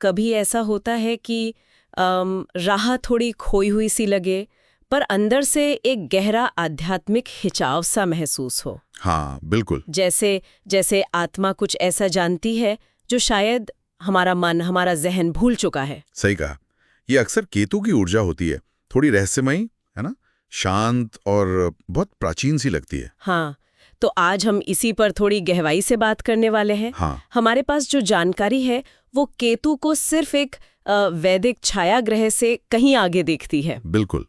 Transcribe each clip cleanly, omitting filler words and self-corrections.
कभी ऐसा होता है कि राह थोड़ी खोई हुई सी लगे, पर अंदर से एक गहरा आध्यात्मिक खिंचाव सा महसूस हो। हाँ बिल्कुल। जैसे जैसे आत्मा कुछ ऐसा जानती है जो शायद हमारा मन, हमारा जहन भूल चुका है। सही कहा। ये अक्सर केतु की ऊर्जा होती है, थोड़ी रहस्यमयी, है ना, शांत और बहुत प्राचीन सी लगती है। हाँ, तो आज हम इसी पर थोड़ी गहराई से बात करने वाले हैं। हाँ। हमारे पास जो जानकारी है वो केतु को सिर्फ एक वैदिक छाया ग्रह से कहीं आगे देखती है। बिल्कुल।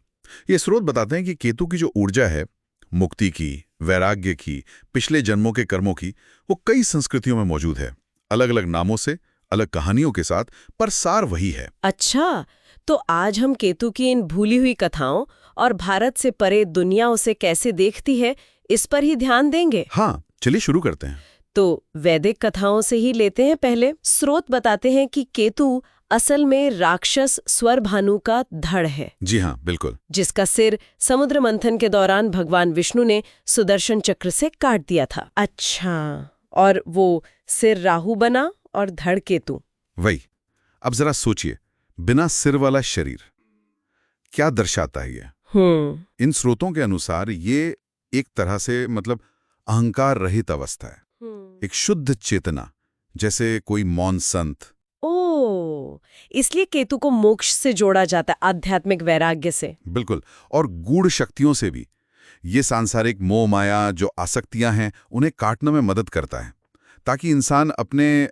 ये स्रोत बताते हैं कि केतु की जो ऊर्जा है, मुक्ति की, वैराग्य की, पिछले जन्मों के कर्मों की, वो कई संस्कृतियों में मौजूद है, अलग अलग नामों से, अलग कहानियों के साथ, पर सार वही है। अच्छा, तो आज हम केतु की इन भूली हुई कथाओं और भारत से परे दुनिया उसे कैसे देखती है, इस पर ही ध्यान देंगे। हाँ, चलिए शुरू करते हैं। तो वैदिक कथाओं से ही लेते हैं पहले। स्रोत बताते हैं कि केतु असल में राक्षस स्वरभानु का धड़ है। जी हाँ, बिल्कुल। जिसका सिर समुद्र मंथन के दौरान भगवान विष्णु ने सुदर्शन चक्र से काट दिया था। अच्छा, और वो सिर राहु बना और धड़ केतु। वही। अब जरा सोचिए, बिना सिर वाला शरीर क्या दर्शाता है ये? इन स्रोतों के अनुसार ये एक तरह से मतलब अहंकार रहित अवस्था है, एक शुद्ध चेतना, जैसे कोई मौन संत। ओ, इसलिए केतु को मोक्ष से जोड़ा जाता है, आध्यात्मिक वैराग्य से। बिल्कुल, और गूढ़ शक्तियों से भी। ये सांसारिक मोह माया जो आसक्तियां हैं, उन्हें काटने में मदद करता है, ताकि इंसान अपने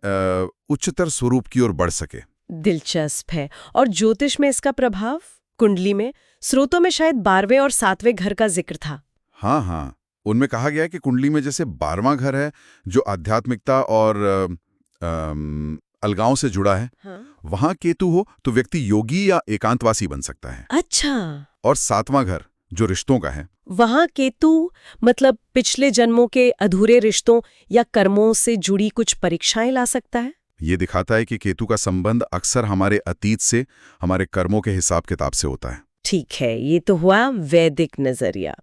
उच्चतर स्वरूप की ओर बढ़ सके। दिलचस्प है। और ज्योतिष में इसका प्रभाव? कुंडली में स्रोतों में शायद 12वें और 7वें घर का जिक्र था। हाँ हाँ, उनमें कहा गया है कि कुंडली में जैसे 12वां घर है जो आध्यात्मिकता और अलगाव से जुड़ा है। हाँ? वहां केतु हो तो व्यक्ति योगी या एकांतवासी बन सकता है। अच्छा। और 7वां घर जो रिश्तों का है, वहां केतु मतलब पिछले जन्मों के अधूरे रिश्तों या कर्मों से जुड़ी कुछ परीक्षाएं ला सकता है। ये दिखाता है कि केतु का संबंध अक्सर हमारे अतीत से, हमारे कर्मों के हिसाब किताब से होता है। ठीक है, ये तो हुआ वैदिक नजरिया।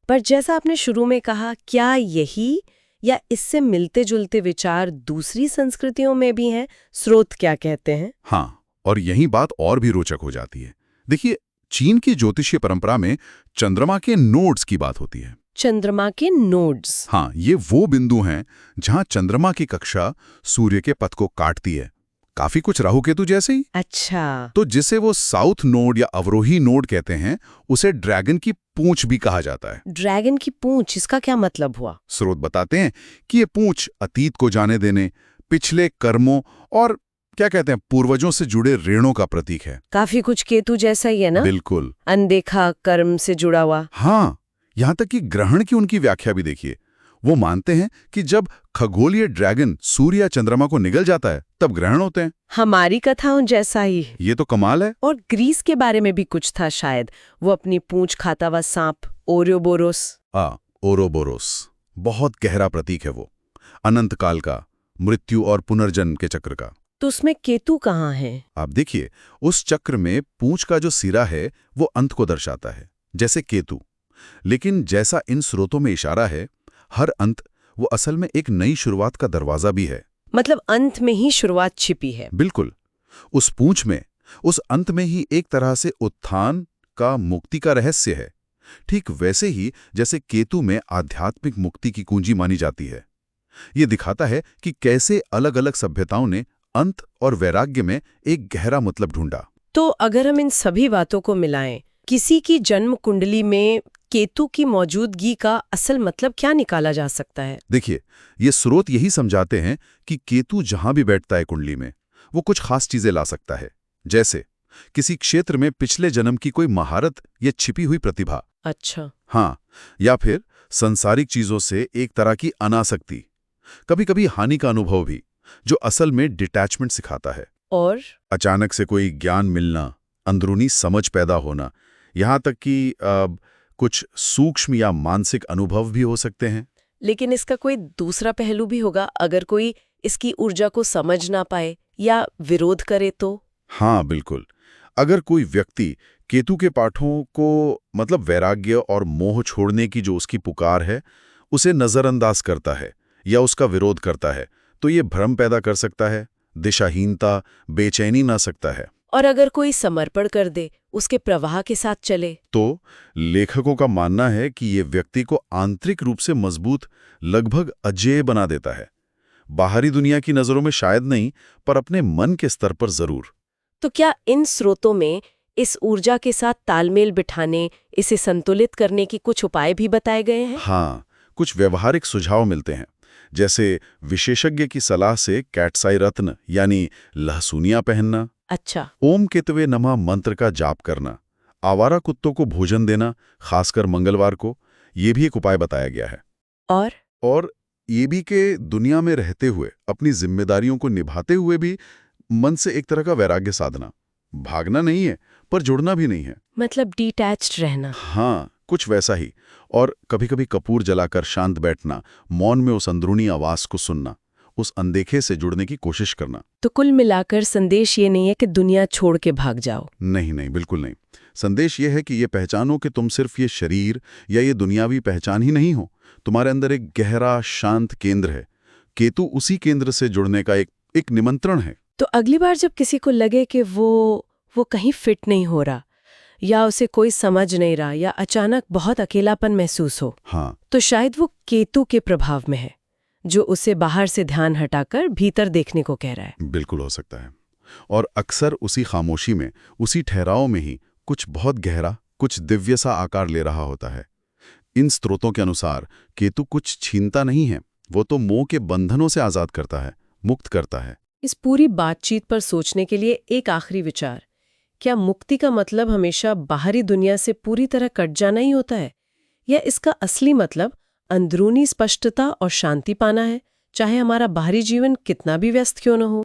पर जैसा आपने शुरू में कहा, क्या यही या इससे मिलते जुलते विचार दूसरी संस्कृतियों में भी हैं? स्रोत क्या कहते हैं? हाँ, और यही बात और भी रोचक हो जाती है। देखिए, चीन की ज्योतिषीय परंपरा में चंद्रमा के नोड्स की बात होती है। चंद्रमा के नोड्स? हाँ, ये वो बिंदु हैं जहां चंद्रमा की कक्षा सूर्य के पथ को काटती है, काफी कुछ राहु केतु जैसे ही। अच्छा। तो जिसे वो साउथ नोड या अवरोही नोड कहते हैं, उसे ड्रैगन की पूंछ भी कहा जाता है। ड्रैगन की पूंछ, इसका क्या मतलब हुआ? स्रोत बताते हैं कि ये पूंछ अतीत को जाने देने, पिछले कर्मों और क्या कहते हैं पूर्वजों से जुड़े ऋणों का प्रतीक है। काफी कुछ केतु जैसा ही है ना? बिल्कुल। अनदेखा कर्म से जुड़ा हुआ। हाँ, यहाँ तक कि ग्रहण की उनकी व्याख्या भी देखिए। वो मानते हैं कि जब खगोलीय ड्रैगन सूर्य या चंद्रमा को निगल जाता है तब ग्रहण होते हैं। हमारी कथाओं जैसा ही। ये तो कमाल है। और ग्रीस के बारे में भी कुछ था शायद, वो अपनी पूंछ खाता हुआ सांप ओरोबोरोस। ओरोबोरोस बहुत गहरा प्रतीक है वो, अनंत काल का, मृत्यु और पुनर्जन्म के चक्र का। तो उसमें केतु कहाँ है? आप देखिए, उस चक्र में पूंछ का जो सिरा है वो अंत को दर्शाता है, जैसे केतु। लेकिन जैसा इन स्रोतों में इशारा है, हर अंत वो असल में एक नई शुरुआत का दरवाजा भी है। मतलब अंत में ही शुरुआत छिपी है। बिल्कुल। उस पूंछ में, उस अंत में ही एक तरह से उत्थान का, मुक्ति का रहस्य है। ठीक वैसे ही जैसे केतु में आध्यात्मिक मुक्ति की कुंजी मानी जाती है। ये दिखाता है कि कैसे अलग अलग सभ्यताओं ने अंत और वैराग्य में एक गहरा मतलब ढूंढा। तो अगर हम इन सभी बातों को मिलाएं, किसी की जन्म कुंडली में केतु की मौजूदगी का असल मतलब क्या निकाला जा सकता है? देखिए, ये स्रोत यही समझाते हैं कि केतु जहां भी बैठता है कुंडली में, वो कुछ खास चीजें ला सकता है। जैसे किसी क्षेत्र में पिछले जन्म की कोई महारत या छिपी हुई प्रतिभा। अच्छा। हाँ, या फिर संसारिक चीजों से एक तरह की अनासक्ति, कभी कभी हानि का अनुभव भी, जो असल में डिटैचमेंट सिखाता है। और अचानक से कोई ज्ञान मिलना, अंदरूनी समझ पैदा होना, यहाँ तक कि कुछ सूक्ष्म या मानसिक अनुभव भी हो सकते हैं। लेकिन इसका कोई दूसरा पहलू भी होगा, अगर कोई इसकी ऊर्जा को समझ ना पाए या विरोध करे तो? हाँ बिल्कुल। अगर कोई व्यक्ति केतु के पाठों को, मतलब वैराग्य और मोह छोड़ने की जो उसकी पुकार है, उसे नजरअंदाज करता है या उसका विरोध करता है, तो ये भ्रम पैदा कर सकता है, दिशाहीनता, बेचैनी ला सकता है। और अगर कोई समर्पण कर दे, उसके प्रवाह के साथ चले, तो लेखकों का मानना है कि ये व्यक्ति को आंतरिक रूप से मजबूत, लगभग अजेय बना देता है। बाहरी दुनिया की नजरों में शायद नहीं, पर अपने मन के स्तर पर जरूर। तो क्या इन स्रोतों में इस ऊर्जा के साथ तालमेल बिठाने, इसे संतुलित करने की कुछ उपाय भी बताए गए हैं? हाँ, कुछ व्यवहारिक सुझाव मिलते हैं, जैसे विशेषज्ञ की सलाह से कैटसाई रत्न यानी लहसुनिया पहनना, अच्छा। ओम केतवे नमः मंत्र का जाप करना, आवारा कुत्तों को भोजन देना, खासकर मंगलवार को, ये भी एक उपाय बताया गया है। और ये भी कि दुनिया में रहते हुए, अपनी जिम्मेदारियों को निभाते हुए भी मन से एक तरह का वैराग्य साधना। भागना नहीं है, पर जुड़ना भी नहीं है। मतलब डिटैच्ड रहना। हाँ, कुछ वैसा ही। और कभी-कभी कपूर जलाकर शांत बैठना, मौन में उस अंदरूनी आवाज को सुनना, उस अनदेखे से जुड़ने की कोशिश करना। तो कुल मिलाकर संदेश ये नहीं है कि दुनिया छोड़ के भाग जाओ। नहीं नहीं, बिल्कुल नहीं। संदेश ये है कि ये पहचानो कि तुम सिर्फ ये शरीर या ये दुनियावी पहचान ही नहीं हो। तुम्हारे अंदर एक गहरा शांत केंद्र है। केतु उसी केंद्र से जुड़ने का एक निमंत्रण है। तो अगली बार जब किसी को लगे कि वो कहीं फिट नहीं हो रहा, या उसे कोई समझ नहीं रहा, या अचानक बहुत अकेलापन महसूस हो, हाँ, तो शायद वो केतु के प्रभाव में है, जो उसे बाहर से ध्यान हटाकर भीतर देखने को कह रहा है। बिल्कुल हो सकता है। और अक्सर उसी खामोशी में, उसी ठहराव में ही कुछ बहुत गहरा, कुछ दिव्य सा आकार ले रहा होता है। इन स्रोतों के अनुसार केतु कुछ छीनता नहीं है, वो तो मोह के बंधनों से आजाद करता है, मुक्त करता है। इस पूरी बातचीत पर सोचने के लिए एक आखिरी विचार। क्या मुक्ति का मतलब हमेशा बाहरी दुनिया से पूरी तरह कट जाना ही होता है, या इसका असली मतलब अंदरूनी स्पष्टता और शांति पाना है, चाहे हमारा बाहरी जीवन कितना भी व्यस्त क्यों न हो?